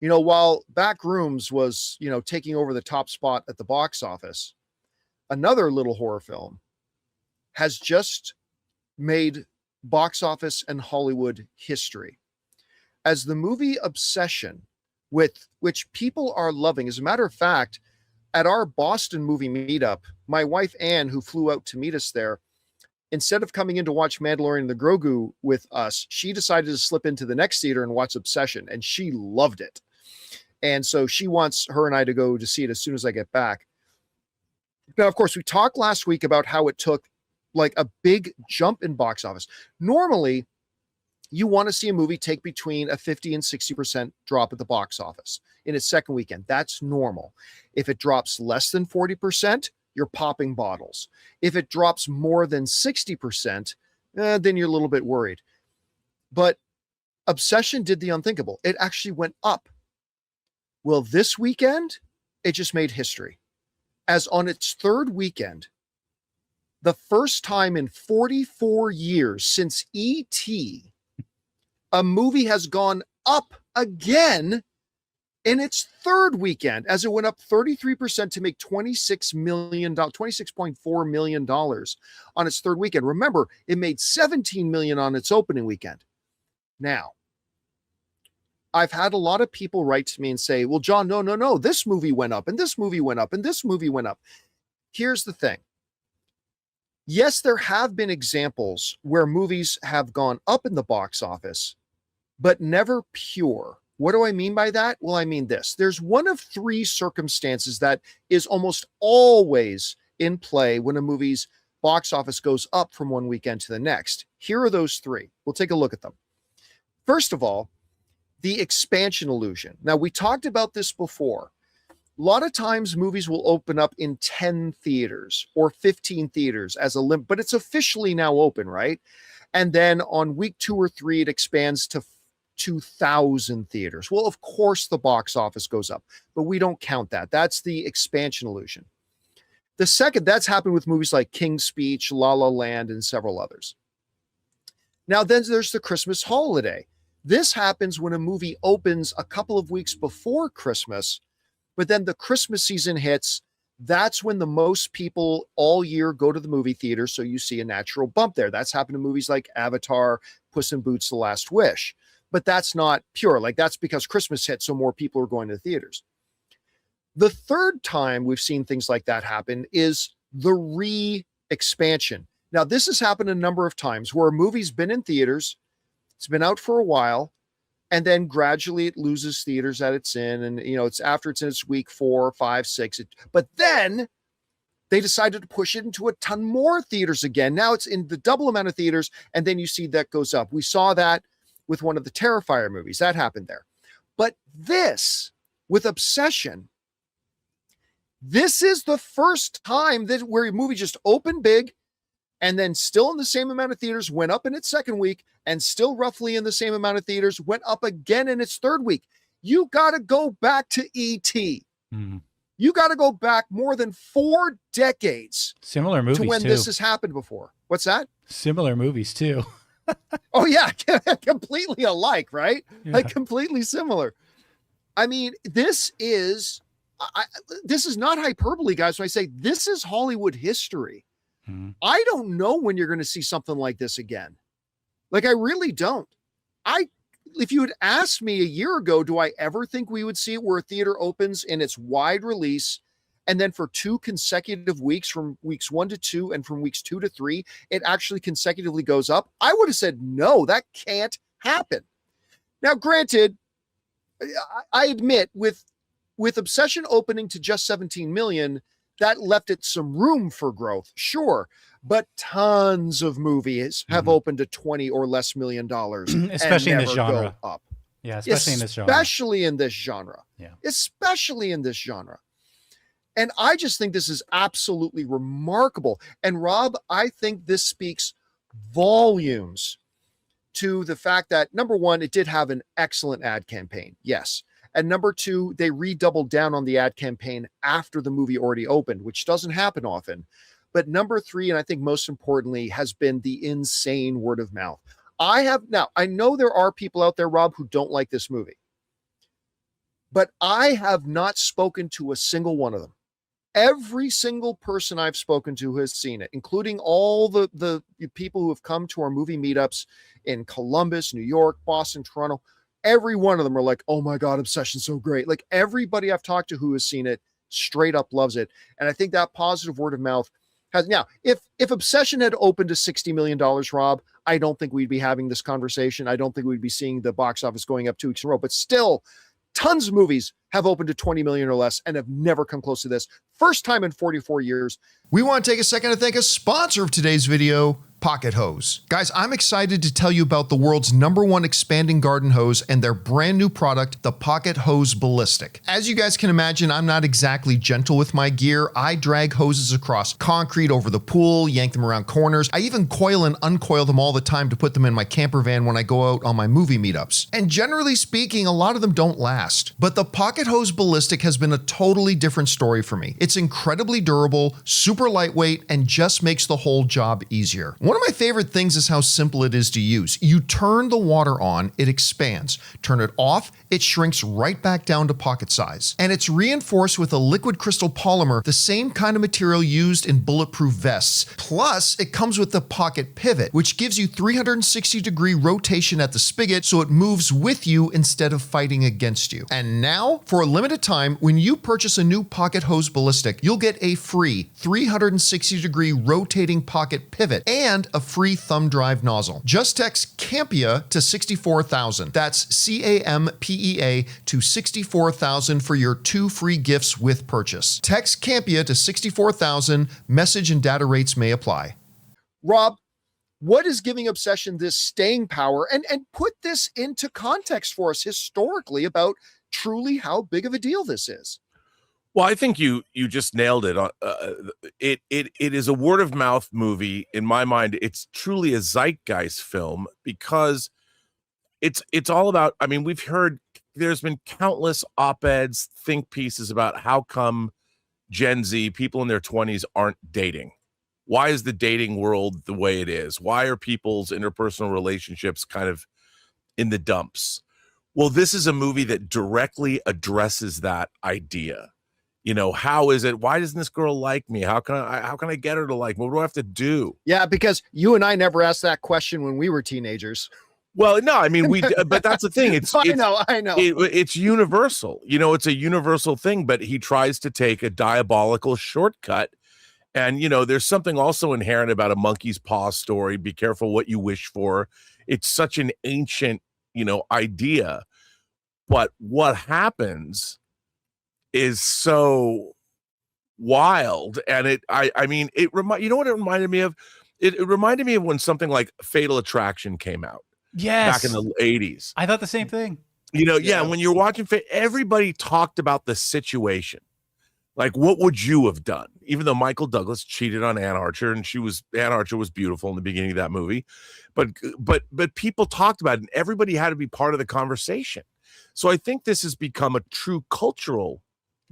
While Backrooms was, taking over the top spot at the box office, another little horror film has just made box office and Hollywood history as the movie Obsession, with which people are loving. As a matter of fact, at our Boston movie meetup, my wife Anne, who flew out to meet us there, instead of coming in to watch Mandalorian and the Grogu with us, she decided to slip into the next theater and watch Obsession, and she loved it. And so she wants her and I to go to see it as soon as I get back. Now, of course, we talked last week about how it took like a big jump in box office. Normally, you want to see a movie take between a 50 and 60% drop at the box office in its second weekend. That's normal. If it drops less than 40%, you're popping bottles. If it drops more than 60%, then you're a little bit worried. But Obsession did the unthinkable. It actually went up. Well, this weekend, it just made history. As on its third weekend, the first time in 44 years since E.T., a movie has gone up again in its third weekend, as it went up 33% to make $26.4 million on its third weekend. Remember, it made $17 million on its opening weekend. Now, I've had a lot of people write to me and say, well, John, no, this movie went up, and this movie went up, and this movie went up. Here's the thing. Yes, there have been examples where movies have gone up in the box office, but never pure. What do I mean by that? Well, I mean this. There's one of three circumstances that is almost always in play when a movie's box office goes up from one weekend to the next. Here are those three. We'll take a look at them. First of all, the expansion illusion. Now, we talked about this before. A lot of times movies will open up in 10 theaters or 15 theaters as a limit, but it's officially now open, right? And then on week 2 or 3, it expands to 2,000 theaters. Well, of course the box office goes up, but we don't count that. That's the expansion illusion. The second, that's happened with movies like King's Speech, La La Land, and several others. Now, then there's the Christmas holiday. This happens when a movie opens a couple of weeks before Christmas, but then the Christmas season hits. That's when the most people all year go to the movie theater, so you see a natural bump there. That's happened to movies like Avatar, Puss in Boots, The Last Wish. But that's not pure. Like, that's because Christmas hit, so more people are going to the theaters. The third time we've seen things like that happen is the re-expansion. Now, this has happened a number of times where a movie's been in theaters, it's been out for a while, and then gradually it loses theaters that it's in. And, it's after it's in its week 4, 5, 6. But then they decided to push it into a ton more theaters again. Now it's in the double amount of theaters, and then you see that goes up. We saw that with one of the Terrifier movies. That happened there. But this, with Obsession, this is the first time that where a movie just opened big, and then still in the same amount of theaters, went up in its second week, and still roughly in the same amount of theaters, went up again in its third week. You got to go back to E.T. Mm-hmm. You got to go back more than 4 decades. Similar movies, to when too. This has happened before. What's that? Similar movies, too. Oh, yeah. Completely alike, right? Yeah. Like, completely similar. I mean, this is not hyperbole, guys, when I say this is Hollywood history. I don't know when you're going to see something like this again. Like, I really don't. If you had asked me a year ago, do I ever think we would see it where a theater opens in its wide release, and then for 2 consecutive weeks, from weeks 1 to 2 and from weeks 2 to 3, it actually consecutively goes up? I would have said, no, that can't happen. Now, granted, I admit with Obsession opening to just 17 million, that left it some room for growth, sure, but tons of movies have opened to 20 or less million dollars, especially in this genre. Up. Yeah, especially in this genre. Especially in this genre. Yeah. Especially in this genre. And I just think this is absolutely remarkable. And Rob, I think this speaks volumes to the fact that, number one, it did have an excellent ad campaign. Yes. And number 2, they redoubled down on the ad campaign after the movie already opened, which doesn't happen often. But number 3, and I think most importantly, has been the insane word of mouth. I know there are people out there, Rob, who don't like this movie. but I have not spoken to a single one of them. Every single person I've spoken to has seen it, including all the people who have come to our movie meetups in Columbus, New York, Boston, Toronto. Every one of them are like, oh my God, Obsession's so great. Like everybody I've talked to who has seen it straight up loves it. And I think that positive word of mouth has, now, if Obsession had opened to $60 million, Rob, I don't think we'd be having this conversation. I don't think we'd be seeing the box office going up 2 weeks in a row, but still, tons of movies have opened to 20 million or less and have never come close to this. First time in 44 years. We want to take a second to thank a sponsor of today's video, Pocket Hose. Guys, I'm excited to tell you about the world's #1 expanding garden hose and their brand new product, the Pocket Hose Ballistic. As you guys can imagine, I'm not exactly gentle with my gear. I drag hoses across concrete over the pool, yank them around corners. I even coil and uncoil them all the time to put them in my camper van when I go out on my movie meetups. And generally speaking, a lot of them don't last. But the Pocket Hose Ballistic has been a totally different story for me. It's incredibly durable, super lightweight, and just makes the whole job easier. One of my favorite things is how simple it is to use. You turn the water on, it expands. Turn it off, it shrinks right back down to pocket size. And it's reinforced with a liquid crystal polymer, the same kind of material used in bulletproof vests. Plus, it comes with the pocket pivot, which gives you 360-degree rotation at the spigot so it moves with you instead of fighting against you. And now, for a limited time, when you purchase a new Pocket Hose Ballistic, you'll get a free 360-degree rotating pocket pivot and a free thumb drive nozzle. Just text Campea to 64,000. That's CAMPEA to 64,000 for your 2 free gifts with purchase. Text Campea to 64,000. Message and data rates may apply. Rob, what is giving Obsession this staying power? And put this into context for us historically about truly how big of a deal this is. Well, I think you just nailed it. It is a word of mouth movie. In my mind, it's truly a zeitgeist film because it's all about, I mean, we've heard, there's been countless op-eds, think pieces about how come Gen Z, people in their 20s, aren't dating. Why is the dating world the way it is? Why are people's interpersonal relationships kind of in the dumps? Well, this is a movie that directly addresses that idea. You know, how is it? Why doesn't this girl like me? How can I get her to like me? What do I have to do? Yeah, because you and I never asked that question when we were teenagers. Well, no, I mean, but that's the thing. I know. It's universal. You know, it's a universal thing, but he tries to take a diabolical shortcut. And, you know, there's something also inherent about a monkey's paw story. Be careful what you wish for. It's such an ancient, you know, idea. But what happens is so wild, and I mean, you know what it reminded me of? It reminded me of when something like Fatal Attraction came out. Yes, back in the 80s. I thought the same thing. You know, yeah. When you're watching, everybody talked about the situation. Like, what would you have done? Even though Michael Douglas cheated on Anne Archer, and Anne Archer was beautiful in the beginning of that movie, but people talked about it, and everybody had to be part of the conversation. So I think this has become a true cultural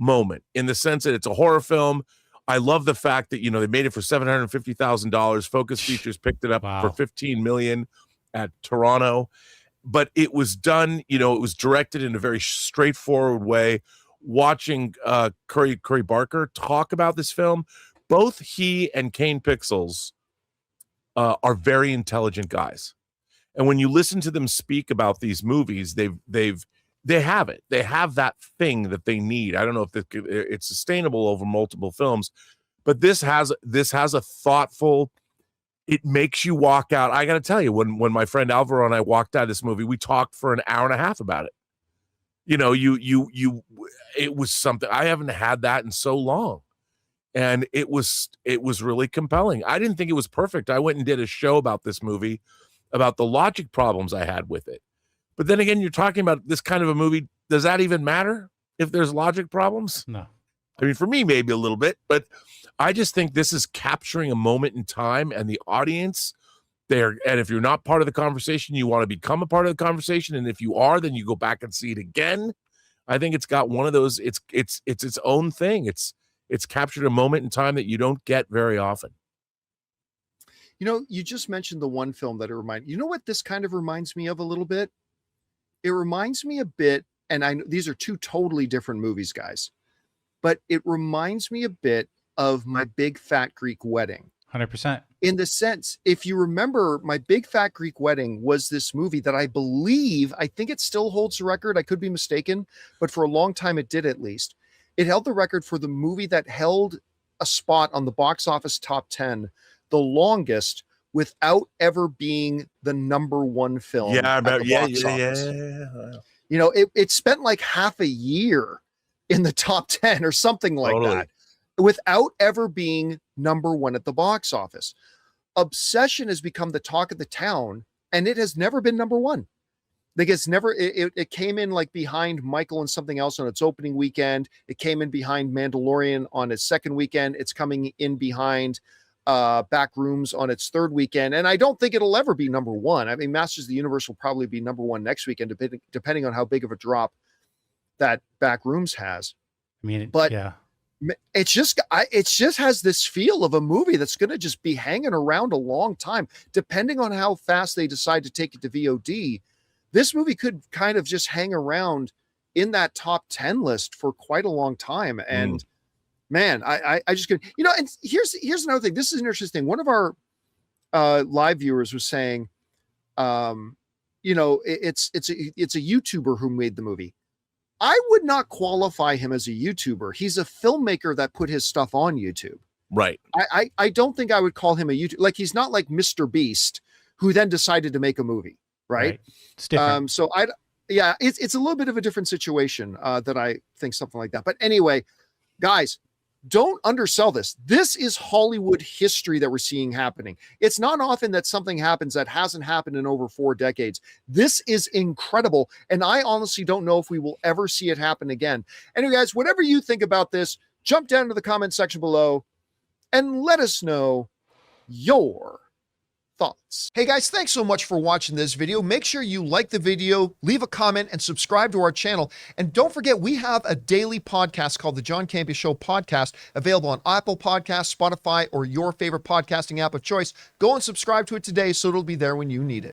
moment in the sense that it's a horror film. I love the fact that, you know, they made it for $750,000. Focus Features picked it up for $15 million at Toronto, but it was done, you know, it was directed in a very straightforward way. Watching Curry Barker talk about this film, both he and Kane Pixels are very intelligent guys, and when you listen to them speak about these movies, they have it. They have that thing that they need. I don't know if it's sustainable over multiple films, but this has a thoughtful. It makes you walk out. I got to tell you, when my friend Alvaro and I walked out of this movie, we talked for an hour and a half about it. You know, it was something, I haven't had that in so long, and it was really compelling. I didn't think it was perfect. I went and did a show about this movie, about the logic problems I had with it. But then again, you're talking about this kind of a movie. Does that even matter if there's logic problems? No. I mean, for me, maybe a little bit, but I just think this is capturing a moment in time, and the audience there. And if you're not part of the conversation, you want to become a part of the conversation. And if you are, then you go back and see it again. I think it's got one of those, it's its own thing. It's captured a moment in time that you don't get very often. You know, you just mentioned the one film that you know what this kind of reminds me of a little bit? It reminds me a bit and I know these are two totally different movies, guys, but it reminds me a bit of My Big Fat Greek Wedding. 100%. In the sense, if you remember, My Big Fat Greek Wedding was this movie that I think it still holds the record. I could be mistaken, but for a long time it did at least. It held the record for the movie that held a spot on the box office top 10 the longest without ever being the number one film. Yeah, yeah. You know, it spent like half a year in the top 10 or something like that without ever being number one at the box office. Obsession has become the talk of the town, and it has never been number one. Like it came in like behind Michael and Something Else on its opening weekend. It came in behind Mandalorian on its second weekend. It's coming in behind Back Rooms on its third weekend. And I don't think it'll ever be number one. I mean, Masters of the Universe will probably be number one next weekend, depending on how big of a drop that Back Rooms has. I mean, but yeah. It just has this feel of a movie that's going to just be hanging around a long time, depending on how fast they decide to take it to VOD. This movie could kind of just hang around in that top 10 list for quite a long time. And man, I just could, you know, and here's another thing. This is an interesting thing. One of our live viewers was saying, you know, it's a YouTuber who made the movie. I would not qualify him as a YouTuber. He's a filmmaker that put his stuff on YouTube. Right. I don't think I would call him a YouTuber. Like, he's not like Mr. Beast, who then decided to make a movie. Right. It's different. So it's a little bit of a different situation that I think something like that. But anyway, guys, don't undersell this. This is Hollywood history that we're seeing happening. It's not often that something happens that hasn't happened in over 4 decades. This is incredible. And I honestly don't know if we will ever see it happen again. Anyway, guys, whatever you think about this, jump down to the comment section below and let us know your thoughts. Hey guys, thanks so much for watching this video. Make sure you like the video, leave a comment, and subscribe to our channel. And don't forget, we have a daily podcast called the John Campea Show Podcast, available on Apple Podcasts, Spotify, or your favorite podcasting app of choice. Go and subscribe to it today so it'll be there when you need it.